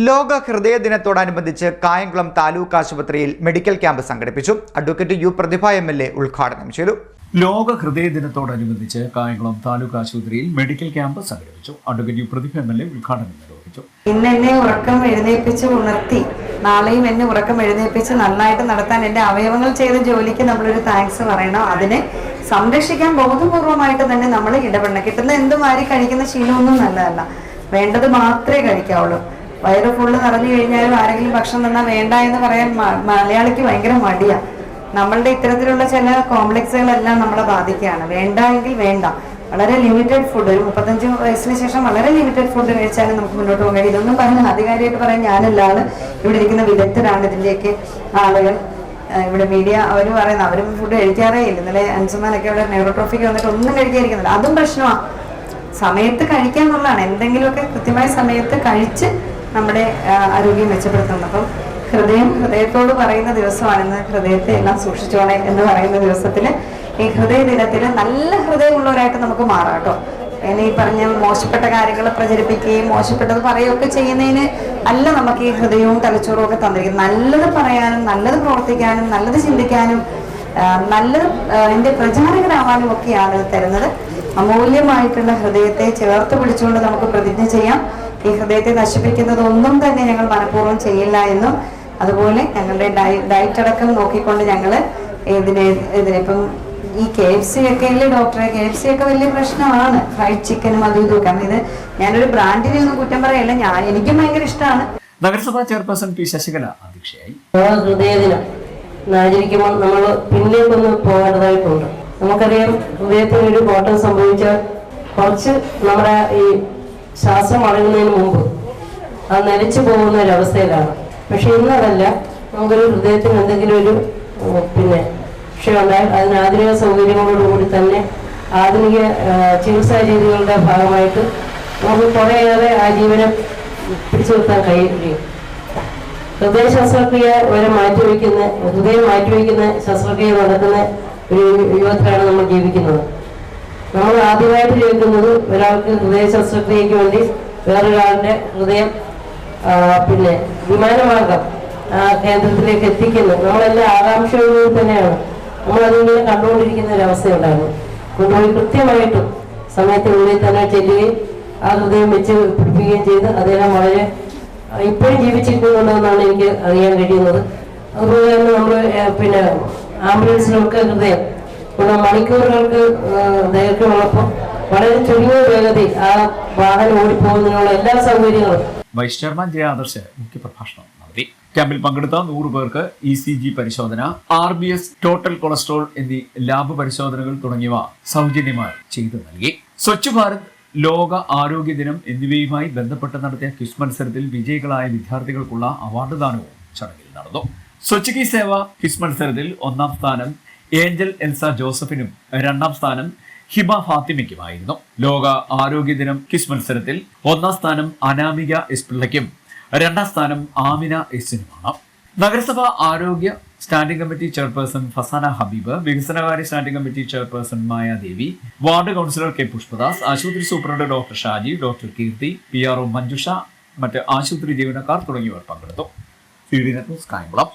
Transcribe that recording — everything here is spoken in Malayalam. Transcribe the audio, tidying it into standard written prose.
ലോക ഹൃദയ ദിനത്തോടനുബന്ധിച്ച് കായംകുളം താലൂക്ക് ആശുപത്രിയിൽ മെഡിക്കൽ ക്യാമ്പ് സംഘടിപ്പിച്ചു. അഡ്വക്കേറ്റ് യു പ്രതിഭ MLA ഉദ്ഘാടനം ചെയ്തു. ലോക ഹൃദയ ദിനത്തോടനുബന്ധിച്ച് കായംകുളം താലൂക്ക് ആശുപത്രിയിൽ മെഡിക്കൽ ക്യാമ്പ് സംഘടിപ്പിച്ചു. അഡ്വക്കേറ്റ് യു പ്രതിഭ MLA ഉദ്ഘാടനം നിർവഹിച്ചു. ഇന്ന് എന്നെ ഉറക്കം എഴുന്നേൽപ്പിച്ച് ഉണർത്തി, നാളെയും എന്നെ ഉറക്കം എഴുന്നേൽപ്പിച്ച് നന്നായിട്ട് നടത്താൻ എൻ്റെ അവയവങ്ങൾ ചെയ്ത ജോലിക്ക് നമ്മളൊരു താങ്ക്സ് പറയണം. അതിനെ സംരക്ഷിക്കാൻ ബോധപൂർവമായിട്ട് തന്നെ നമ്മൾ ഇടപെടണം. കിട്ടുന്ന എന്തും വാരി കഴിക്കുന്ന ശീലമൊന്നും നല്ലതല്ല. വേണ്ടത് മാത്രമേ കഴിക്കാവുള്ളൂ. വയറ് ഫുള്ള് നിറഞ്ഞു കഴിഞ്ഞാലും ആരെങ്കിലും ഭക്ഷണം തന്നാൽ വേണ്ട എന്ന് പറയാൻ മലയാളിക്ക് ഭയങ്കര മടിയാണ്. നമ്മളുടെ ഇത്തരത്തിലുള്ള ചില കോംപ്ലക്സുകളെല്ലാം നമ്മളെ ബാധിക്കുകയാണ്. വേണ്ട എങ്കിൽ വേണ്ട. വളരെ ലിമിറ്റഡ് ഫുഡ്, ഒരു 35 വയസ്സിന് ശേഷം വളരെ ലിമിറ്റഡ് ഫുഡ് കഴിച്ചാലും നമുക്ക് മുന്നോട്ട് പോകാൻ കഴിയും. ഇതൊന്നും പറയാൻ ആധികാരികമായിട്ട് പറയാൻ ഞാനല്ലാതെ ഇവിടെ ഇരിക്കുന്ന വിദഗ്ധരാണ് ഇതിൻ്റെയൊക്കെ ആളുകൾ. ഇവിടെ മീഡിയ അവർ പറയുന്നത് അവരും ഫുഡ് കഴിക്കാറേ ഇല്ല. ഇന്നലെ അൻസുമാനൊക്കെ ഇവിടെ ന്യൂറോട്രോഫിക്ക് വന്നിട്ട് ഒന്നും കഴിക്കാതിരിക്കുന്നില്ല. അതും പ്രശ്നമാണ്. സമയത്ത് കഴിക്കുക എന്നുള്ളതാണ്. എന്തെങ്കിലുമൊക്കെ കൃത്യമായ സമയത്ത് കഴിച്ച് നമ്മുടെ ആരോഗ്യം മെച്ചപ്പെടുത്തുന്നത്. അപ്പം ഹൃദയത്തോട് പറയുന്ന ദിവസമാണെന്ന്, ഹൃദയത്തെ എല്ലാം സൂക്ഷിച്ചോണേ എന്ന് പറയുന്ന ദിവസത്തിൽ, ഈ ഹൃദയ ദിനത്തിൽ നല്ല ഹൃദയമുള്ളവരായിട്ട് നമുക്ക് മാറാം കേട്ടോ. പിന്നെ ഈ പറഞ്ഞ മോശപ്പെട്ട കാര്യങ്ങൾ പ്രചരിപ്പിക്കുകയും മോശപ്പെട്ടത് പറയുകയൊക്കെ ചെയ്യുന്നതിന് അല്ല നമുക്ക് ഈ ഹൃദയവും തലച്ചോറും ഒക്കെ തന്നിരിക്കുന്നത്. നല്ലത് പറയാനും നല്ലത് പ്രവർത്തിക്കാനും നല്ലത് ചിന്തിക്കാനും നല്ലത് എൻ്റെ പ്രചാരകരാവാനും ഒക്കെയാണ് ഇത് തരുന്നത്. അമൂല്യമായിട്ടുള്ള ഹൃദയത്തെ ചേർത്ത് പിടിച്ചുകൊണ്ട് നമുക്ക് പ്രതിജ്ഞ ചെയ്യാം. ഈ ഹൃദയത്തെ നശിപ്പിക്കുന്നതൊന്നും തന്നെ ഞങ്ങൾ മനഃപൂർവ്വം ചെയ്യില്ല എന്നും, അതുപോലെ ഞങ്ങളുടെ ഡയറ്റ് അടക്കം നോക്കിക്കൊണ്ട് ഞങ്ങൾ ഇതിനിപ്പം ഈ KFC ഒക്കെ അല്ലേ ഡോക്ടറെ, KFC ഒക്കെ വലിയ പ്രശ്നമാണ്. ഫ്രൈഡ് ചിക്കനും അതും ഇതും. കാരണം ഇത് ഞാനൊരു ബ്രാൻഡിനെ ഒന്നും കുറ്റം പറയല്ല, എനിക്കും ഭയങ്കര ഇഷ്ടമാണ്. നഗരസഭാ ചെയർപേഴ്സൺ P. ശശികല അധ്യക്ഷയായി. ഹൃദയ ദിനം ആചരിക്കുമ്പോൾ നമ്മൾ പിന്നേക്കൊന്ന് പോകേണ്ടതായിട്ടുണ്ട്. നമുക്കറിയാം, ഹൃദയത്തിന് ഒരു കോട്ടം സംഭവിച്ചാൽ കുറച്ച് നമ്മുടെ ഈ ശ്വാസം അടങ്ങുന്നതിന് മുമ്പ് അത് നരച്ചു പോകുന്ന ഒരവസ്ഥയിലാണ്. പക്ഷെ ഇന്നതല്ല. നമുക്കൊരു ഹൃദയത്തിന് എന്തെങ്കിലും ഒരു വിഷയമുണ്ടായാൽ അതിന് ആധുനിക സൗകര്യങ്ങളോടുകൂടി തന്നെ ആധുനിക ചികിത്സാ രീതികളുടെ ഭാഗമായിട്ട് നമുക്ക് കുറേയേറെ ആ ജീവനെ പിടിച്ചു നിർത്താൻ കഴിയും. ഹൃദയ ശസ്ത്രക്രിയ വരെ ഹൃദയം മാറ്റിവെക്കുന്ന ശസ്ത്രക്രിയ നടക്കുന്ന ഒരു യുഗത്തിലാണ് നമ്മൾ ജീവിക്കുന്നത്. നമ്മൾ ആദ്യമായിട്ട് ജീവിക്കുന്നത് ഒരാൾക്ക് ഹൃദയ ശസ്ത്രക്രിയയ്ക്ക് വേണ്ടി വേറൊരാളുടെ ഹൃദയം വിമാനമാർഗം കേന്ദ്രത്തിലേക്ക് എത്തിക്കുന്നു. നമ്മളെല്ലാം ആകാംക്ഷയോടുകൂടി തന്നെയാണ് നമ്മളതിങ്ങനെ കണ്ടുകൊണ്ടിരിക്കുന്ന ഒരവസ്ഥയുണ്ടായിരുന്നു. കൊണ്ടുപോയി കൃത്യമായിട്ടും സമയത്തിനുള്ളിൽ തന്നെ ചെല്ലുകയും ആ ഹൃദയം വെച്ച് പിടിപ്പിക്കുകയും ചെയ്ത് അദ്ദേഹം വളരെ ഇപ്പോഴും ജീവിച്ചിരിക്കുന്നുണ്ടെന്നാണ് എനിക്ക് അറിയാൻ കഴിയുന്നത്. അതുപോലെ തന്നെ നമ്മൾ ആംബുലൻസിലൊക്കെ ഹൃദയം മണിക്കൂറുകൾക്ക് ദൈർഘ്യമുള്ളപ്പോൾ വളരെ ചുരുങ്ങിയ വേഗതയിൽ ആ വാഹനം ഓടിപ്പോകുന്നതിനുള്ള എല്ലാ സൗകര്യങ്ങളും. വൈസ് ചെയർമാൻ ജയ ആദർശ് മുഖ്യപ്രഭാഷണം നടത്തി. ക്യാമ്പിൽ പങ്കെടുത്ത 100 പേർക്ക് ECG പരിശോധന, RBS, ടോട്ടൽ കൊളസ്ട്രോൾ എന്നീ ലാബ് പരിശോധനകൾ തുടങ്ങിയവ സൗജന്യമായി ചെയ്തു നൽകി. സ്വച്ഛ് ഭാരത്, ലോക ആരോഗ്യ ദിനം എന്നിവയുമായി ബന്ധപ്പെട്ട് നടത്തിയ ക്വിസ് മത്സരത്തിൽ വിജയികളായ വിദ്യാർത്ഥികൾക്കുള്ള അവാർഡ് ദാനവും ചടങ്ങിൽ നടന്നു. സ്വച്ഛ് കി സേവ ക്വിസ് മത്സരത്തിൽ 1ാം സ്ഥാനം ഏഞ്ചൽ എൽസ ജോസഫിനും 2ാം സ്ഥാനം ഹിബ ഫാത്തിമയ്ക്കുമായിരുന്നു. ലോക ആരോഗ്യ ദിനം ക്വിസ് മത്സരത്തിൽ 1ാം സ്ഥാനം അനാമിക S. പിള്ളയ്ക്കും 2ാം സ്ഥാനം ആമിന S.നുമാണ്. നഗരസഭ ആരോഗ്യ standing committee chairperson Fasana Habeeb, വികസനകാര്യ standing committee chairperson Mayadevi, ward councillor K. Pushpadas, ആശുപത്രി superintendent doctor Shaji, doctor Keerthi, PRO Manjusha, മറ്റ് ആശുപത്രി ജീവനക്കാർ തുടങ്ങിയവർ പങ്കെടുത്തു. CD net news, Kayamkulam.